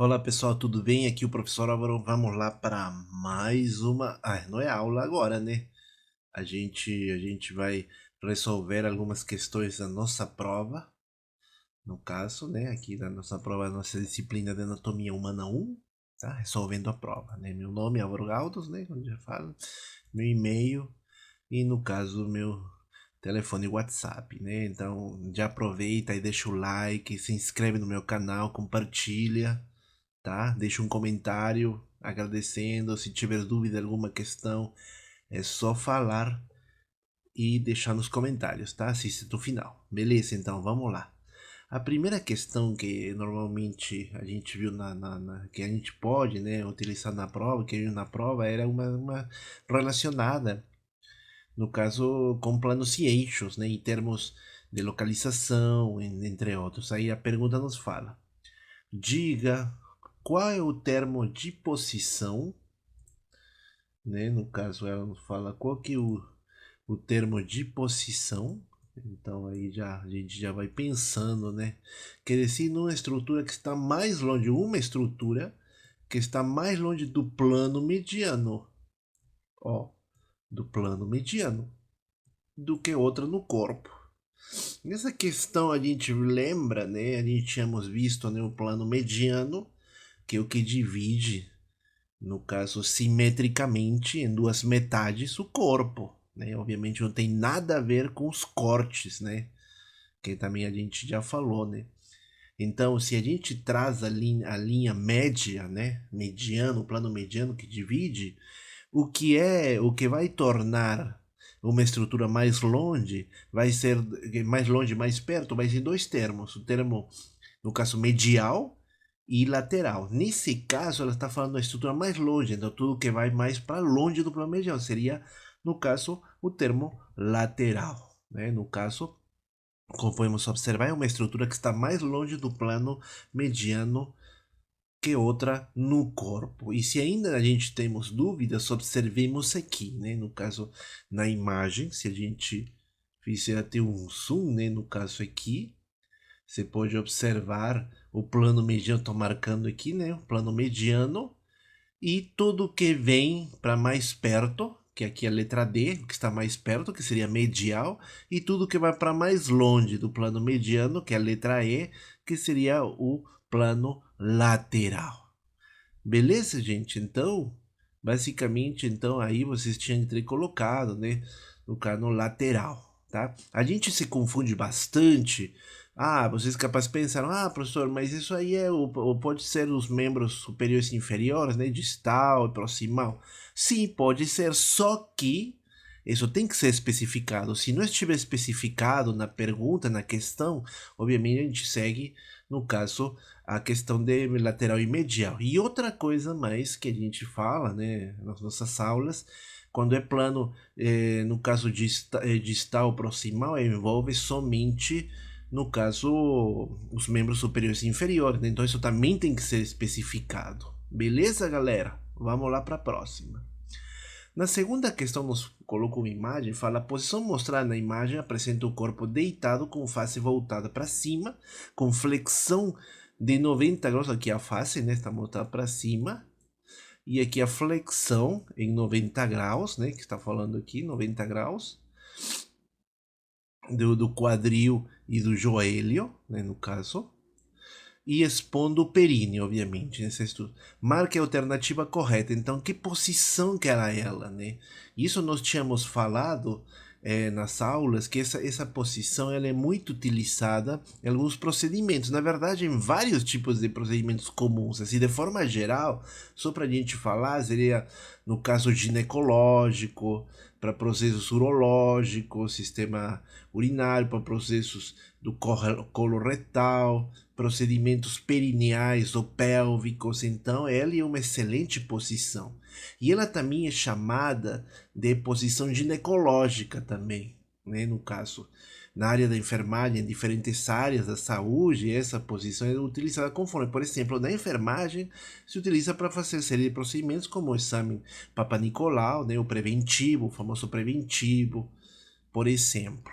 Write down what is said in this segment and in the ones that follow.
Olá pessoal, tudo bem? Aqui o professor Álvaro. Vamos lá para mais uma. Não é aula agora, né? A gente vai resolver algumas questões da nossa prova. No caso, né? Aqui da nossa prova, nossa disciplina de Anatomia Humana 1, tá? Resolvendo a prova, né? Meu nome é Álvaro Gaudos, né? Como já falo, meu e-mail e no caso, meu telefone WhatsApp, né? Então já aproveita e deixa o like, se inscreve no meu canal, compartilha, tá? Deixa um comentário agradecendo. Se tiver dúvida, alguma questão, é só falar e deixar nos comentários, tá? Assiste até o final. Beleza, então vamos lá. A primeira questão que normalmente a gente viu que a gente pode, né, utilizar na prova, que viu na prova, era uma relacionada, no caso, com planos e eixos, né, em termos de localização, entre outros. Aí a pergunta nos fala: diga qual é o termo de posição, né? No caso, ela nos fala qual que é o termo de posição. Então aí já a gente já vai pensando, né? Quer dizer, numa estrutura que está mais longe, uma estrutura que está mais longe do plano mediano, ó, do plano mediano, do que outra no corpo. Nessa questão a gente lembra, né? A gente tínhamos visto, né, o plano mediano, que é o que divide, no caso, simetricamente em duas metades o corpo, né? Obviamente não tem nada a ver com os cortes, né? Que também a gente já falou, né? Então, se a gente traz a linha média, né? Mediano, o plano mediano que divide, o que vai tornar uma estrutura mais longe, vai ser mais longe, mais perto, vai ser dois termos. O termo, no caso, medial e lateral. Nesse caso, ela está falando da estrutura mais longe, então tudo que vai mais para longe do plano medial seria, no caso, o termo lateral. Né? No caso, como podemos observar, é uma estrutura que está mais longe do plano mediano que outra no corpo. E se ainda a gente temos dúvidas, observemos aqui, né? No caso, na imagem, se a gente fizer até um zoom, né? No caso aqui, você pode observar o plano mediano, estou marcando aqui, né? O plano mediano e tudo que vem para mais perto, que aqui é a letra D, que está mais perto, que seria medial, e tudo que vai para mais longe do plano mediano, que é a letra E, que seria o plano lateral. Beleza, gente? Então, basicamente, então aí vocês tinham que ter colocado, né, no cano lateral, tá? A gente se confunde bastante. Vocês capazes pensaram, professor, mas isso aí ou pode ser os membros superiores e inferiores, né, distal e proximal. Sim, pode ser, só que isso tem que ser especificado. Se não estiver especificado na pergunta, na questão, obviamente a gente segue, no caso, a questão de lateral e medial. E outra coisa mais que a gente fala, né, nas nossas aulas, quando é plano, no caso distal proximal, envolve somente, no caso, os membros superiores e inferiores, né? Então isso também tem que ser especificado. Beleza, galera? Vamos lá para a próxima. Na segunda questão, nos coloca uma imagem, fala: a posição mostrada na imagem apresenta o corpo deitado com face voltada para cima, com flexão de 90 graus. Aqui a face, né, está voltada para cima. E aqui a flexão em 90 graus, né, que está falando aqui, 90 graus, do quadril e do joelho, né, no caso. E expondo o períneo, obviamente, nesse estudo. Marque a alternativa correta. Então, que posição que era ela, né? Isso nós tínhamos falado nas aulas, que essa posição ela é muito utilizada em alguns procedimentos. Na verdade, em vários tipos de procedimentos comuns. Assim, de forma geral, só para a gente falar, seria no caso ginecológico, para processos urológicos, sistema urinário, para processos do colo retal, procedimentos perineais ou pélvicos. Então ela é uma excelente posição. E ela também é chamada de posição ginecológica também, né? No caso, na área da enfermagem, em diferentes áreas da saúde, essa posição é utilizada conforme. Por exemplo, na enfermagem se utiliza para fazer série de procedimentos como o exame Papa Nicolau, né? O preventivo, o famoso preventivo, por exemplo.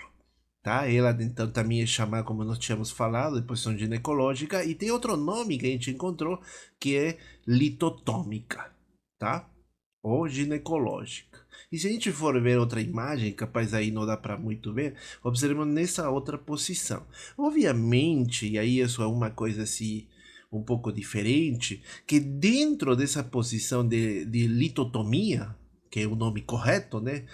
tá? Ela então também é chamada, como nós tínhamos falado, de posição ginecológica, e tem outro nome que a gente encontrou, que é litotômica, tá? Ou ginecológica. E se a gente for ver outra imagem, capaz aí não dá para muito ver, observamos nessa outra posição. Obviamente, e aí isso é uma coisa assim um pouco diferente, que dentro dessa posição de litotomia, que é o nome correto, né?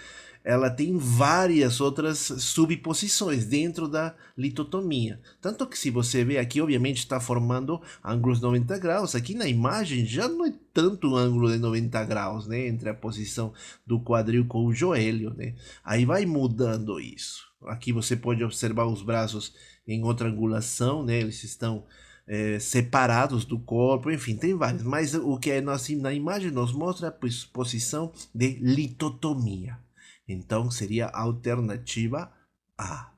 Ela tem várias outras subposições dentro da litotomia. Tanto que se você vê aqui, obviamente está formando ângulos 90 graus. Aqui na imagem já não é tanto um ângulo de 90 graus, né? Entre a posição do quadril com o joelho, né? Aí vai mudando isso. Aqui você pode observar os braços em outra angulação, né? Eles estão separados do corpo, enfim, tem vários. Mas o que é na imagem nos mostra a posição de litotomia. Então seria a alternativa A,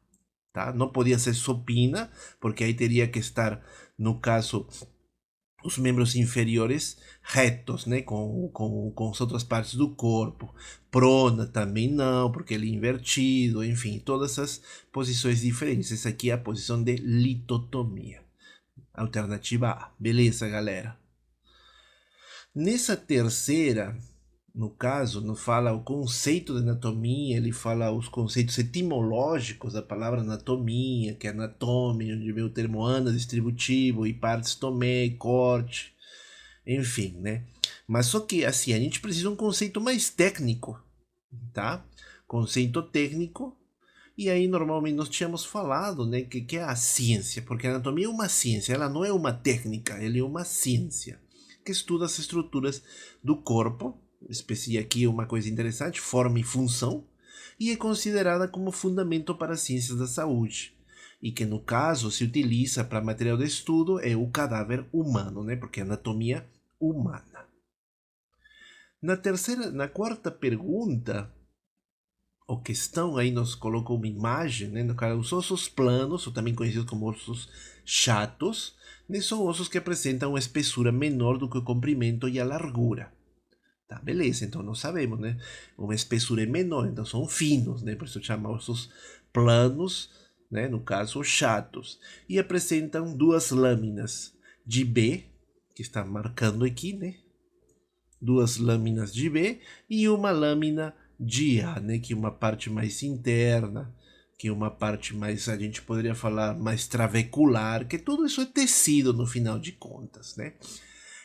tá? Não podia ser supina, porque aí teria que estar, no caso, os membros inferiores retos, né? Com as outras partes do corpo. Prona também não, porque ele é invertido, enfim, todas essas posições diferentes. Essa aqui é a posição de litotomia. Alternativa A. Beleza, galera? Nessa terceira, no caso, não fala o conceito de anatomia, ele fala os conceitos etimológicos da palavra anatomia, que é anatômia, onde vem o termo ana distributivo, e partes tomé, corte, enfim, né? Mas só que, assim, a gente precisa de um conceito mais técnico, tá? Conceito técnico. E aí, normalmente, nós tínhamos falado, né, que é a ciência, porque a anatomia é uma ciência, ela não é uma técnica, ela é uma ciência que estuda as estruturas do corpo, espécie aqui uma coisa interessante, forma e função, e é considerada como fundamento para as ciências da saúde. E que, no caso, se utiliza para material de estudo é o cadáver humano, né, porque é anatomia humana. Na quarta pergunta, o questão aí nos colocou uma imagem, né? No caso, os ossos planos, ou também conhecidos como ossos chatos, né? São ossos que apresentam uma espessura menor do que o comprimento e a largura. Tá, beleza, então nós sabemos, né? Uma espessura é menor, então são finos, né? Por isso chama ossos planos, né? No caso, chatos. E apresentam duas lâminas de B, que está marcando aqui, né? Duas lâminas de B e uma lâmina de A, né? Que é uma parte mais interna, que é uma parte mais, a gente poderia falar, mais trabecular, que tudo isso é tecido no final de contas, né?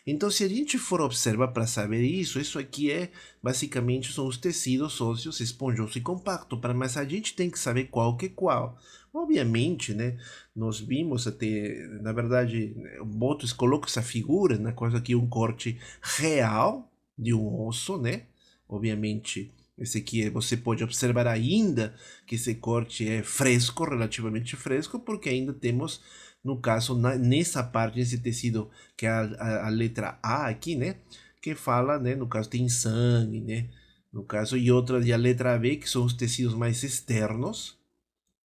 Então, se a gente for observar para saber isso aqui é, basicamente, são os tecidos ósseos esponjoso e compacto, mas a gente tem que saber qual que é qual. Obviamente, né, nós vimos até, na verdade, o Botos coloca essa figura, na coisa aqui um corte real de um osso, né? Obviamente, esse aqui você pode observar ainda que esse corte é fresco, relativamente fresco, porque ainda temos, no caso, nessa parte, nesse tecido, que é a letra A aqui, né? Que fala, né? No caso, tem sangue, né? No caso, e outra de a letra B, que são os tecidos mais externos,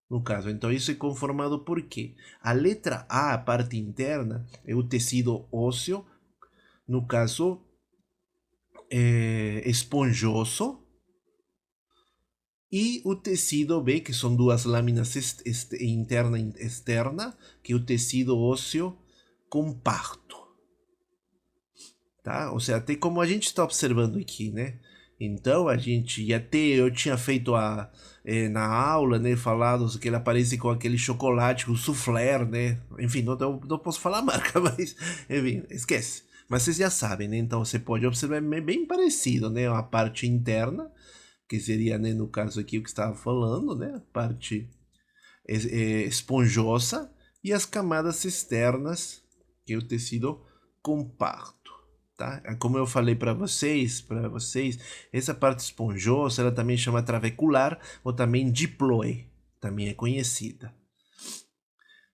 no caso. Então, isso é conformado por quê? A letra A, a parte interna, é o tecido ósseo, no caso, esponjoso, e o tecido B, que são duas lâminas interna e externa, que é o tecido ósseo compacto. Tá? Ou seja, até como a gente está observando aqui, né? Então a gente, e até eu tinha feito na aula, né, falado que ele aparece com aquele chocolate, o soufflé, né? Enfim, não posso falar a marca, mas enfim, esquece. Mas vocês já sabem, né? Então você pode observar bem parecido, né? A parte interna, que seria, né, no caso aqui o que estava falando, né? A parte esponjosa e as camadas externas, que é o tecido compacto. Tá? Como eu falei para vocês, essa parte esponjosa ela também chama trabecular ou também diploe, também é conhecida.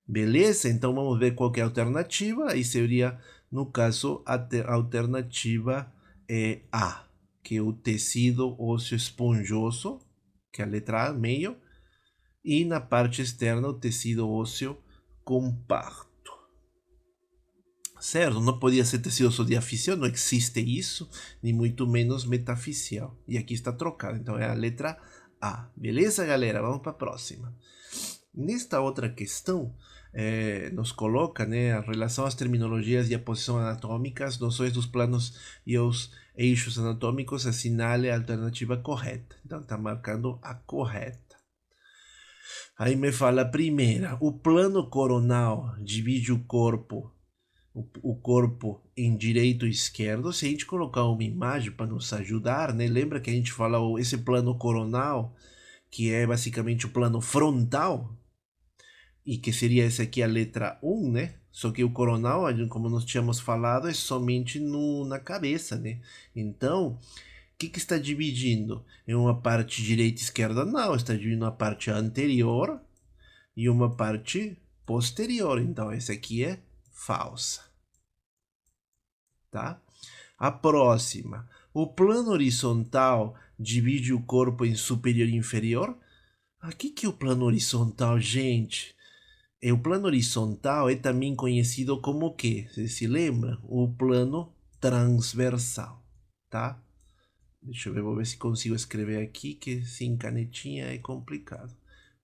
Beleza? Então vamos ver qual que é a alternativa. Aí seria, no caso, a alternativa é A, que é o tecido ósseo esponjoso, que é a letra A, meio, e na parte externa o tecido ósseo compacto. Certo? Não podia ser tecido só diafisial, não existe isso, nem muito menos metafisial. E aqui está trocado, então é a letra A. Beleza, galera? Vamos para a próxima. Nesta outra questão, nos coloca, né, a relação às terminologias e a posição anatômicas, noções dos planos e os eixos anatômicos, assinale a alternativa correta. Então, está marcando a correta. Aí me fala a primeira. O plano coronal divide o corpo em direito e esquerdo. Se a gente colocar uma imagem para nos ajudar, né? Lembra que a gente fala esse plano coronal, que é basicamente o plano frontal, e que seria esse aqui a letra 1, né? Só que o coronal, como nós tínhamos falado, é somente na cabeça, né? Então, o que está dividindo? Em uma parte direita e esquerda? Não, está dividindo uma parte anterior e uma parte posterior. Então, essa aqui é falsa. Tá? A próxima. O plano horizontal divide o corpo em superior e inferior? Aqui que é o plano horizontal, gente? O plano horizontal é também conhecido como o quê? Você se lembra? O plano transversal, tá? Deixa eu ver, vou ver se consigo escrever aqui, que sem canetinha é complicado.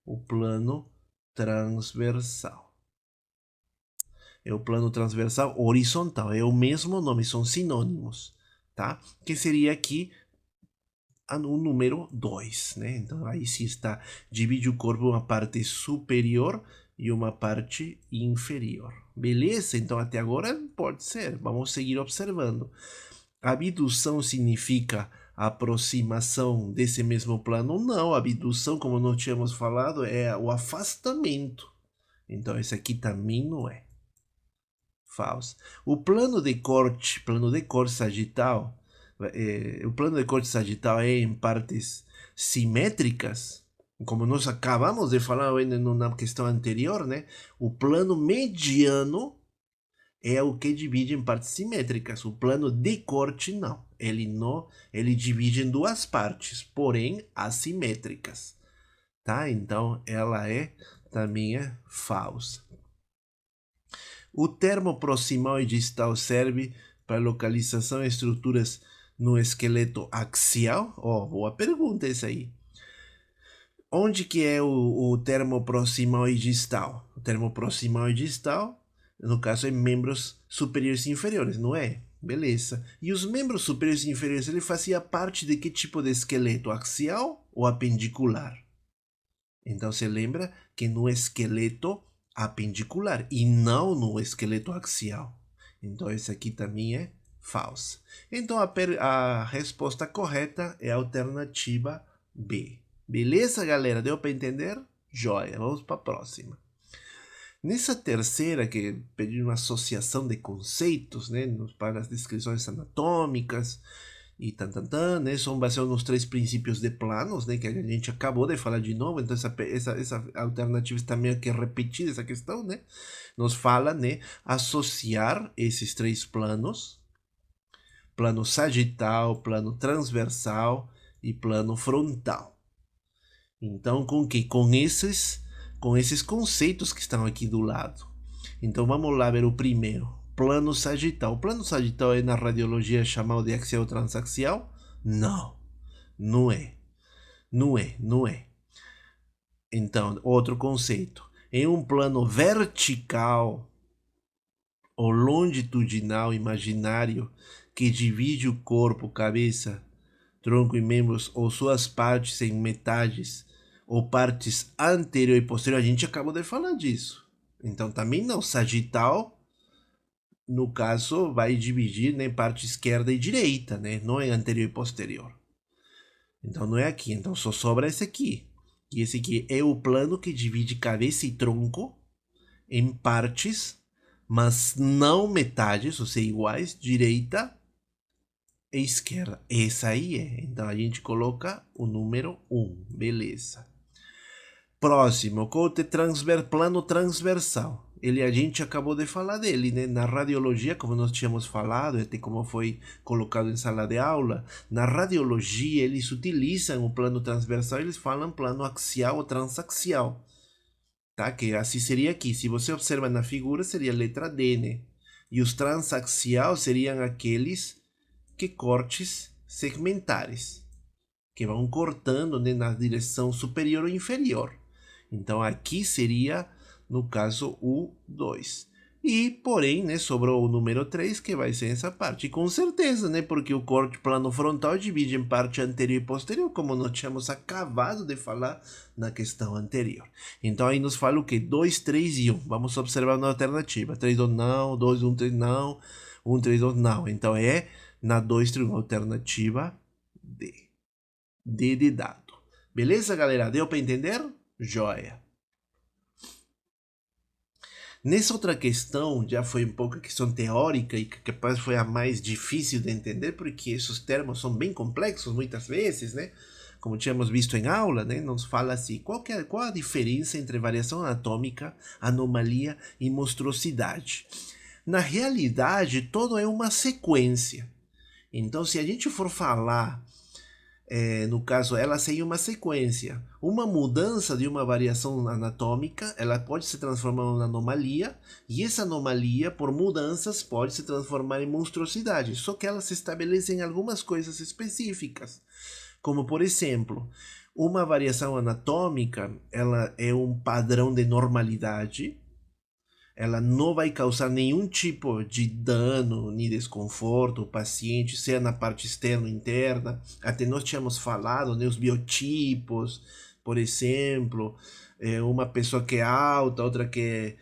O plano transversal. É o plano transversal horizontal, é o mesmo nome, são sinônimos, tá? Que seria aqui o número 2, né? Então aí sim está, divide o corpo em uma parte superior e uma parte inferior. Beleza? Então até agora pode ser, vamos seguir observando. Abdução significa aproximação desse mesmo plano? Não, abdução, como nós tínhamos falado, é o afastamento. Então esse aqui também não é. Falso. O plano de corte sagital, o plano de corte sagital é em partes simétricas, como nós acabamos de falar na questão anterior, né? O plano mediano é o que divide em partes simétricas. O plano de corte não. Ele divide em duas partes, porém assimétricas, tá? Então ela também é falsa. O termo proximal e distal serve para localização de estruturas no esqueleto axial? Boa pergunta essa aí. Onde que é o termo proximal e distal? O termo proximal e distal, no caso, é membros superiores e inferiores, não é? Beleza. E os membros superiores e inferiores, ele fazia parte de que tipo de esqueleto? Axial ou apendicular? Então você lembra que no esqueleto apendicular e não no esqueleto axial. Então esse aqui também é falso. Então a resposta correta é a alternativa B. Beleza, galera? Deu para entender? Joia. Vamos para a próxima. Nessa terceira, que pediu uma associação de conceitos, né, para as descrições anatômicas, e né? São baseados nos três princípios de planos, né? Que a gente acabou de falar de novo, então essa alternativa está meio que repetida, essa questão, né? Nos fala, né? Associar esses três planos, plano sagital, plano transversal e plano frontal. Então, com que? Com esses conceitos que estão aqui do lado. Então, vamos lá ver o primeiro. Plano sagital. O plano sagital é na radiologia chamado de axial ou transaxial? Não, não é. Não é. Então, outro conceito. Em um plano vertical ou longitudinal imaginário que divide o corpo, cabeça, tronco e membros ou suas partes em metades ou partes anterior e posterior, a gente acabou de falar disso. Então também não, sagital, no caso, vai dividir em parte esquerda e direita, né? Não é anterior e posterior. Então não é aqui, então só sobra esse aqui. E esse aqui é o plano que divide cabeça e tronco em partes, mas não metades, ou seja, iguais, direita e esquerda. Essa aí é. Então a gente coloca o número 1. Beleza. Próximo, plano transversal. Ele a gente acabou de falar dele, né? Na radiologia, como nós tínhamos falado, até como foi colocado em sala de aula, na radiologia eles utilizam o plano transversal, eles falam plano axial ou transaxial, tá? Que assim seria aqui. Se você observa na figura, seria a letra D, né? E os transaxial seriam aqueles que cortes segmentares, que vão cortando, né, na direção superior ou inferior. Então aqui seria, no caso, o 2. E, porém, né, sobrou o número 3, que vai ser essa parte. E com certeza, né, porque o corte plano frontal divide em parte anterior e posterior, como nós tínhamos acabado de falar na questão anterior. Então aí nos fala o que? 2, 3 e 1. Vamos observar na alternativa. 3, 2 não, 2, 1, 3 não, 1, 3, 2 não. Então é na 2, 3, 1, alternativa D. D de dado. Beleza, galera? Deu para entender? Joia. Nessa outra questão, já foi um pouco a questão teórica e que capaz foi a mais difícil de entender, porque esses termos são bem complexos muitas vezes, né? Como tínhamos visto em aula, né? Nos fala assim, qual a diferença entre variação anatômica, anomalia e monstruosidade? Na realidade, todo é uma sequência. Então, se a gente for falar no caso, ela segue uma sequência. Uma mudança de uma variação anatômica, ela pode se transformar em uma anomalia, e essa anomalia, por mudanças, pode se transformar em monstruosidade. Só que elas se estabelecem algumas coisas específicas, como por exemplo, uma variação anatômica, ela é um padrão de normalidade, ela não vai causar nenhum tipo de dano nem desconforto ao paciente, seja na parte externa ou interna. Até nós tínhamos falado, né, os biotipos, por exemplo, uma pessoa que é alta, outra é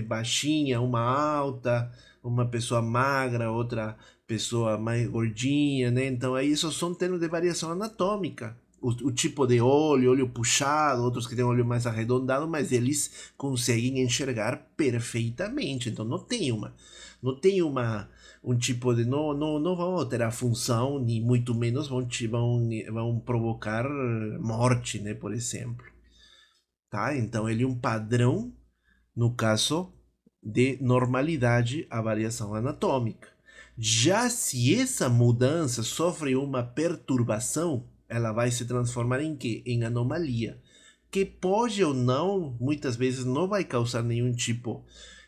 baixinha, uma alta, uma pessoa magra, outra pessoa mais gordinha, né? Então aí isso são termos de variação anatômica. O tipo de olho puxado, outros que têm olho mais arredondado, mas eles conseguem enxergar perfeitamente. Então não tem um tipo de não vão alterar a função, nem muito menos vão provocar morte, né, por exemplo. Tá? Então ele é um padrão no caso de normalidade a variação anatômica. Já se essa mudança sofre uma perturbação, ela vai se transformar em quê? Em anomalia, que pode ou não, muitas vezes não vai causar nenhum tipo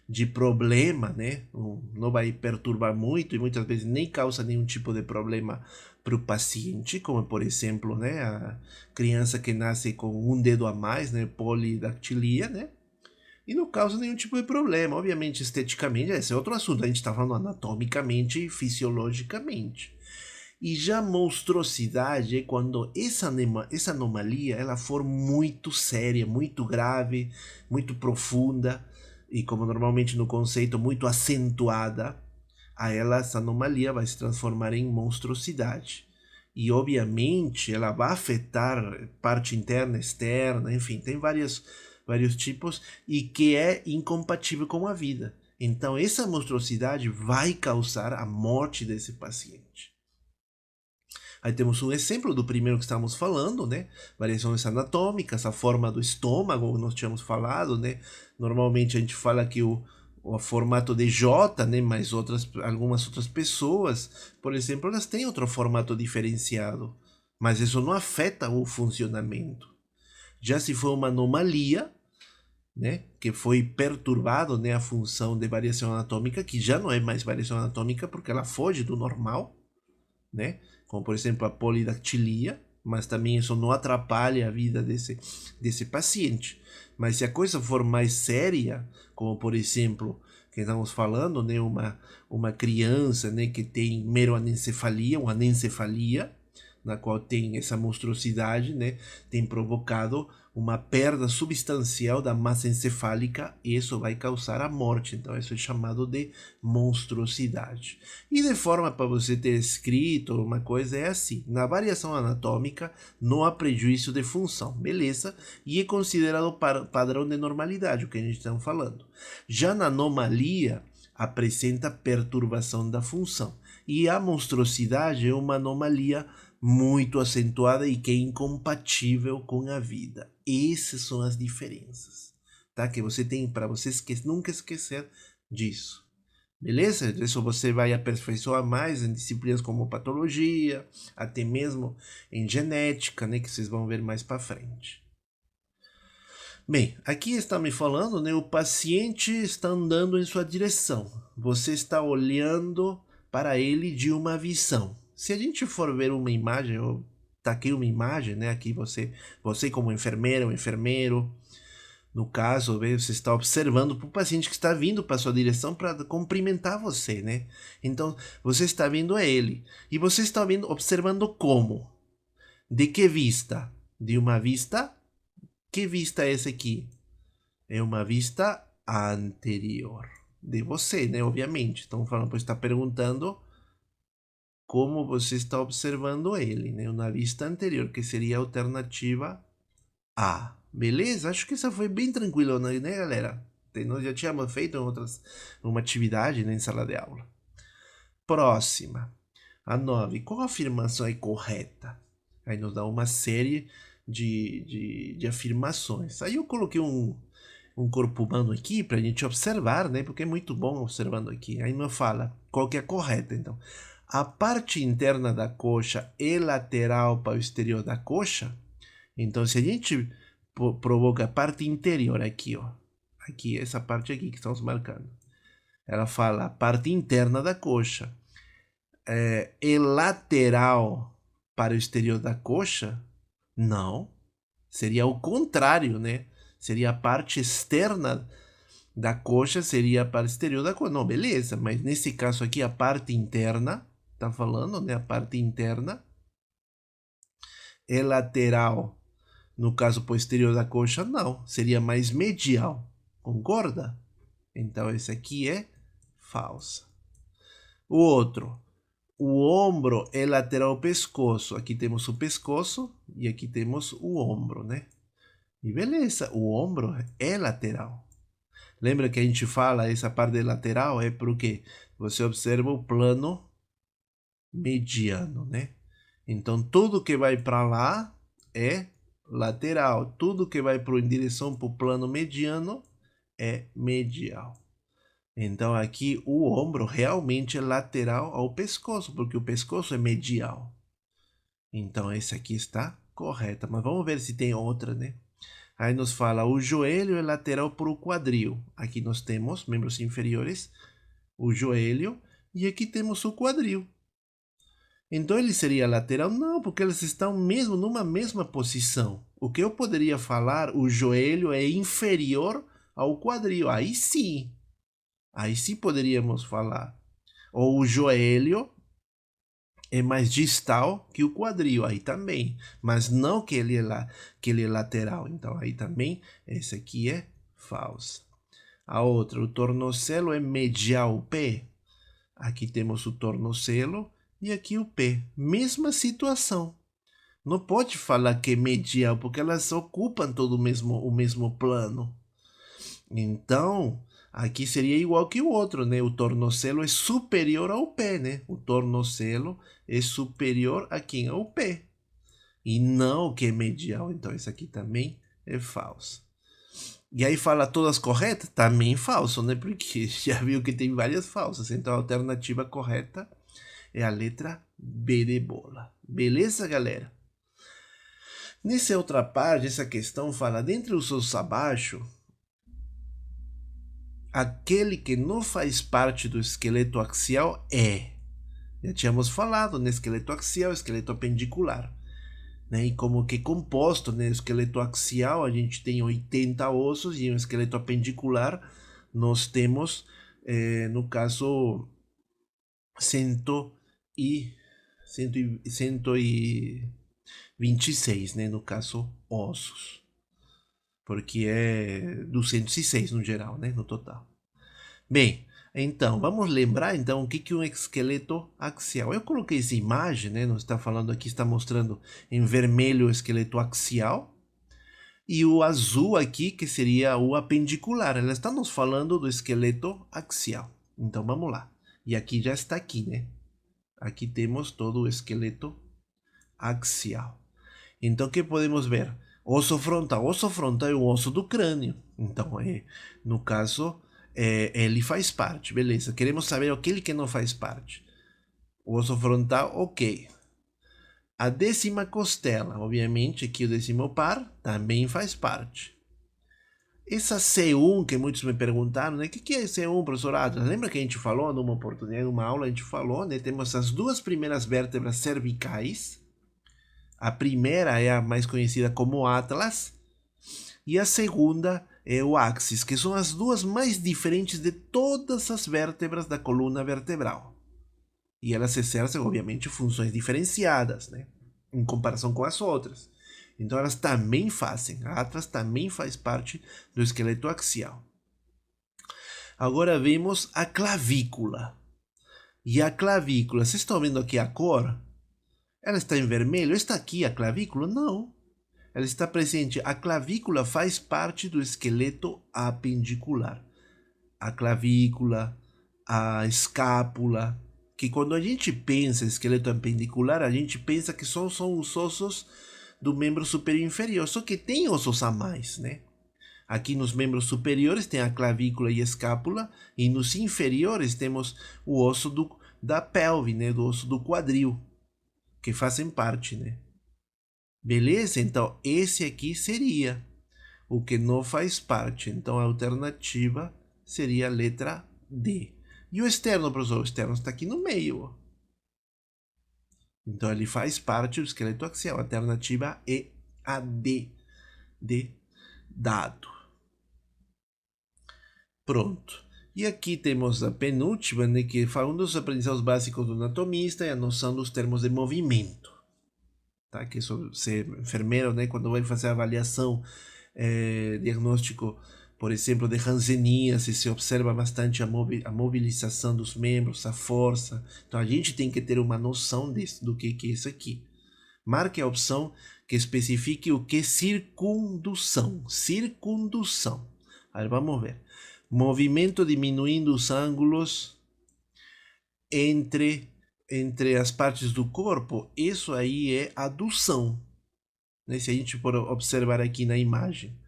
de problema, né? Não vai perturbar muito e muitas vezes nem causa nenhum tipo de problema para o paciente, como por exemplo, né, a criança que nasce com um dedo a mais, né, polidactilia, né? E não causa nenhum tipo de problema. Obviamente, esteticamente, esse é outro assunto. A gente está falando anatomicamente e fisiologicamente. E já monstruosidade é quando essa anomalia ela for muito séria, muito grave, muito profunda e, como normalmente no conceito, muito acentuada. A ela, essa anomalia vai se transformar em monstruosidade. E, obviamente, ela vai afetar parte interna, externa, enfim, tem vários tipos e que é incompatível com a vida. Então, essa monstruosidade vai causar a morte desse paciente. Aí temos um exemplo do primeiro que estamos falando, né? Variações anatômicas, a forma do estômago, que nós tínhamos falado, né? Normalmente a gente fala que o formato de J, né? Mas algumas outras pessoas, por exemplo, elas têm outro formato diferenciado. Mas isso não afeta o funcionamento. Já se for uma anomalia, né, que foi perturbado, né, a função de variação anatômica, que já não é mais variação anatômica porque ela foge do normal, né, como por exemplo a polidactilia, mas também isso não atrapalha a vida desse paciente. Mas se a coisa for mais séria, como por exemplo, que estamos falando, né, uma criança, né, que tem meroanencefalia, uma anencefalia, na qual tem essa monstruosidade, né, tem provocado uma perda substancial da massa encefálica e isso vai causar a morte. Então isso é chamado de monstruosidade. E de forma para você ter escrito uma coisa é assim: na variação anatômica não há prejuízo de função, beleza? E é considerado padrão de normalidade, o que a gente está falando. Já na anomalia apresenta perturbação da função. E a monstruosidade é uma anomalia muito acentuada e que é incompatível com a vida. Essas são as diferenças, tá? Que você tem para você nunca esquecer disso. Beleza? Isso você vai aperfeiçoar mais em disciplinas como patologia, até mesmo em genética, né? Que vocês vão ver mais para frente. Bem, aqui está me falando, né? O paciente está andando em sua direção. Você está olhando para ele de uma visão. Se a gente for ver uma imagem, eu tá aqui uma imagem, né? Aqui você como enfermeira ou enfermeiro, no caso, você está observando para o paciente que está vindo para sua direção para cumprimentar você, né? Então, você está vendo ele. E você está vendo, observando como? De que vista? De uma vista? Que vista é essa aqui? É uma vista anterior. De você, né? Obviamente. Então, você está perguntando como você está observando ele, né? Uma vista anterior, que seria a alternativa A. Beleza? Acho que essa foi bem tranquila, né, galera? Nós já tínhamos feito uma atividade, né, em sala de aula. Próxima. A 9. Qual afirmação é correta? Aí nos dá uma série de afirmações. Aí eu coloquei um corpo humano aqui para a gente observar, né? Porque é muito bom observando aqui. Aí nos fala qual que é a correta, então. A parte interna da coxa é lateral para o exterior da coxa? Então, se a gente provoca a parte interior aqui, ó. Aqui, essa parte aqui que estamos marcando. Ela fala a parte interna da coxa é lateral para o exterior da coxa? Não. Seria o contrário, né? Seria a parte externa da coxa, seria para o exterior da coxa. Não, beleza. Mas nesse caso aqui, a parte interna, tá falando, né? A parte interna é lateral. No caso posterior da coxa, não. Seria mais medial. Concorda? Então, esse aqui é falsa. O outro. O ombro é lateral ao pescoço. Aqui temos o pescoço e aqui temos o ombro, né? E beleza, o ombro é lateral. Lembra que a gente fala essa parte lateral é porque você observa o plano mediano, né? Então, tudo que vai para lá é lateral. Tudo que vai em direção para o plano mediano é medial. Então, aqui o ombro realmente é lateral ao pescoço, porque o pescoço é medial. Então, esse aqui está correta. Mas vamos ver se tem outra, né? Aí nos fala, o joelho é lateral para o quadril. Aqui nós temos membros inferiores, o joelho, e aqui temos o quadril. Então ele seria lateral? Não, porque eles estão mesmo numa mesma posição. O que eu poderia falar, o joelho é inferior ao quadril. Aí sim poderíamos falar. Ou o joelho é mais distal que o quadril, aí também. Mas não que ele é lateral. Então aí também, esse aqui é falso. A outra, o tornozelo é medial ao pé. Aqui temos o tornozelo e aqui o pé. Mesma situação. Não pode falar que é medial, porque elas ocupam todo o mesmo plano. Então, aqui seria igual que o outro, né? O tornozelo é superior ao pé, né? O tornozelo é superior a quem? Ao pé. E não que é medial. Então, isso aqui também é falso. E aí fala todas corretas? Também falso, né? Porque já viu que tem várias falsas. Então, a alternativa correta é a letra B de bola. Beleza, galera? Nessa outra parte, essa questão fala, dentre os ossos abaixo, aquele que não faz parte do esqueleto axial é. Já tínhamos falado, né? Esqueleto axial, esqueleto apendicular. Né? E como que é composto, né? O esqueleto axial, a gente tem 80 ossos, e no esqueleto apendicular nós temos, no caso, 126, né? No caso, ossos. Porque é 206 no geral, né? No total. Bem, então, vamos lembrar então o que é um esqueleto axial. Eu coloquei essa imagem, né? Não está falando aqui, está mostrando em vermelho o esqueleto axial. E o azul aqui, que seria o apendicular. Ela está nos falando do esqueleto axial. Então, vamos lá. E aqui já está aqui, né? Aqui temos todo o esqueleto axial. Então, o que podemos ver? Osso frontal. Osso frontal é o osso do crânio. Então, no caso, ele faz parte. Beleza. Queremos saber aquele que não faz parte. O osso frontal, ok. A décima costela, obviamente, aqui o décimo par, também faz parte. Essa C1, que muitos me perguntaram, né? O que é C1, professor Adler? Lembra que a gente falou numa oportunidade, numa aula, a gente falou, né? Temos as duas primeiras vértebras cervicais, A primeira é a mais conhecida como Atlas e a segunda é o Axis, que são as duas mais diferentes de todas as vértebras da coluna vertebral. E elas exercem, obviamente, funções diferenciadas, né? Em comparação com as outras. Então elas também fazem, a Atlas também faz parte do esqueleto axial. Agora vemos a clavícula. E a clavícula, vocês estão vendo aqui a cor? Ela está em vermelho? Está aqui a clavícula? Não. Ela está presente. A clavícula faz parte do esqueleto apendicular. A clavícula, a escápula, que quando a gente pensa em esqueleto apendicular, a gente pensa que são os ossos do membro superior e inferior, só que tem ossos a mais, né? Aqui nos membros superiores tem a clavícula e a escápula, e nos inferiores temos o osso da pelve, né? Do osso do quadril, que fazem parte, né? Beleza? Então, esse aqui seria o que não faz parte. Então, a alternativa seria a letra D. E o externo, professor? O externo está aqui no meio. Então, ele faz parte do esqueleto axial. A alternativa é a D. D, dado. Pronto. E aqui temos a penúltima, né, que fala um dos aprendizados básicos do anatomista e a noção dos termos de movimento. Tá? Que ser enfermeiro, né, quando vai fazer a avaliação diagnóstico, por exemplo, de Hanseníase, se observa bastante a mobilização dos membros, a força. Então a gente tem que ter uma noção do que é isso aqui. Marque a opção que especifique o que é circundução. Circundução. Aí vamos ver. Movimento diminuindo os ângulos entre as partes do corpo. Isso aí é adução. Né? Se a gente for observar aqui na imagem,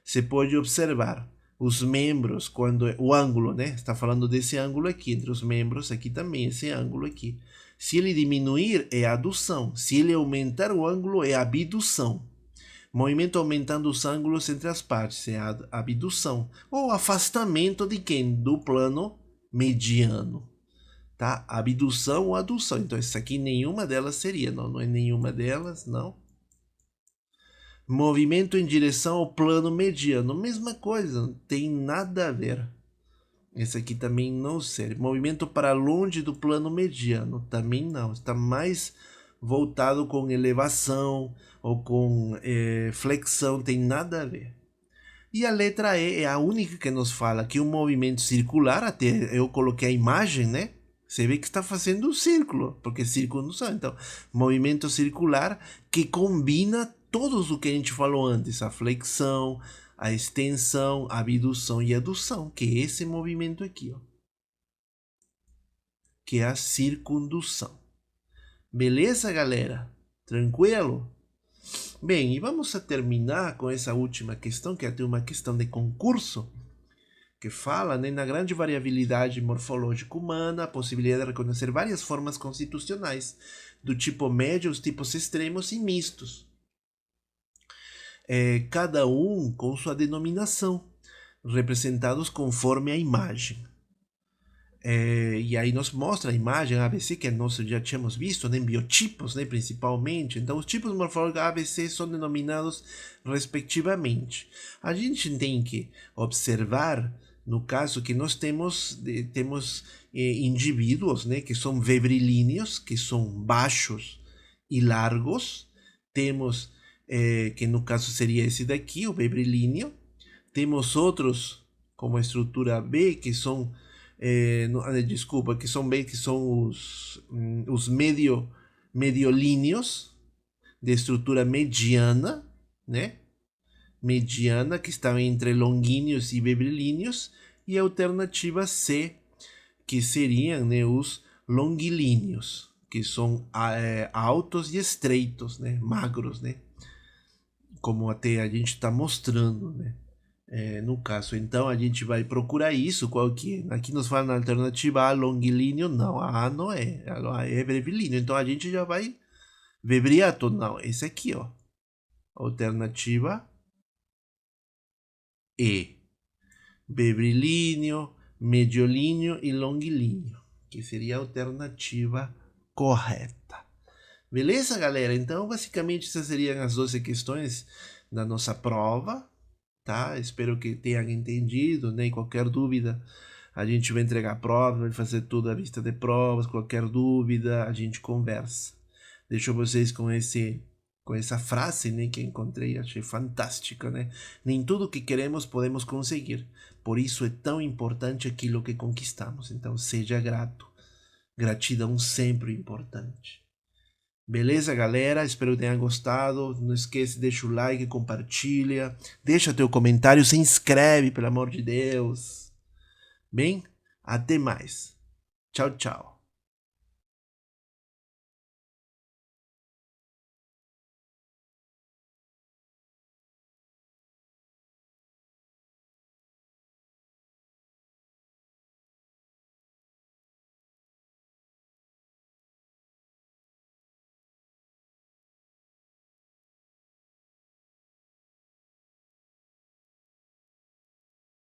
você pode observar os membros, quando o ângulo, né? Está falando desse ângulo aqui, entre os membros, aqui também, esse ângulo aqui. Se ele diminuir, é adução. Se ele aumentar o ângulo, é abdução. Movimento aumentando os ângulos entre as partes, é a abdução. Ou afastamento de quem? Do plano mediano. Tá? Abdução ou adução. Então, isso aqui nenhuma delas seria. Não é nenhuma delas, não. Movimento em direção ao plano mediano. Mesma coisa, não tem nada a ver. Esse aqui também não serve. Movimento para longe do plano mediano. Também não. Está mais voltado com elevação ou com flexão. Tem nada a ver. E a letra E é a única que nos fala que um movimento circular, até eu coloquei a imagem, né? Você vê que está fazendo um círculo, porque círculo não sabe. Então, movimento circular que combina todos o que a gente falou antes: a flexão, a extensão, a abdução e a adução, que é esse movimento aqui, ó, que é a circundução. Beleza, galera? Tranquilo? Bem, e vamos a terminar com essa última questão, que é até uma questão de concurso, que fala, né, na grande variabilidade morfológica humana, a possibilidade de reconhecer várias formas constitucionais, do tipo médio, os tipos extremos e mistos. Cada um com sua denominação, representados conforme a imagem. E aí nos mostra a imagem ABC, que nós já tínhamos visto, né, em biotipos, né, principalmente. Então, os tipos morfológicos ABC são denominados respectivamente. A gente tem que observar, no caso, que nós temos indivíduos, né, que são vebrilíneos, que são baixos e largos. Temos, que no caso seria esse daqui, o vebrilíneo. Temos outros, como a estrutura B, que são desculpa, que são bem, que são os mediolíneos de estrutura mediana, né? Mediana, que estão entre longíneos e vebrilíneos, e a alternativa C, que seriam, né, os longilíneos, que são altos e estreitos, né? Magros, né? Como até a gente está mostrando, né? No caso, então a gente vai procurar isso, qual que é? Aqui nos fala na alternativa A, longilíneo, não, a A não é, a A é brevilíneo, então a gente já vai vebriato, não, esse aqui, ó, alternativa E, brevilíneo, mediolíneo e longilíneo, que seria a alternativa correta. Beleza, galera? Então, basicamente, essas seriam as 12 questões da nossa prova, tá? Espero que tenham entendido, né? Qualquer dúvida, a gente vai entregar a prova, vai fazer toda a lista de provas, qualquer dúvida, a gente conversa. Deixo vocês com essa frase, né, que encontrei, achei fantástica, né? Nem tudo que queremos podemos conseguir. Por isso é tão importante aquilo que conquistamos. Então, seja grato. Gratidão sempre importante. Beleza, galera? Espero que tenham gostado. Não esquece, deixa o like, compartilha, deixa teu comentário, se inscreve, pelo amor de Deus. Bem, até mais. Tchau, tchau.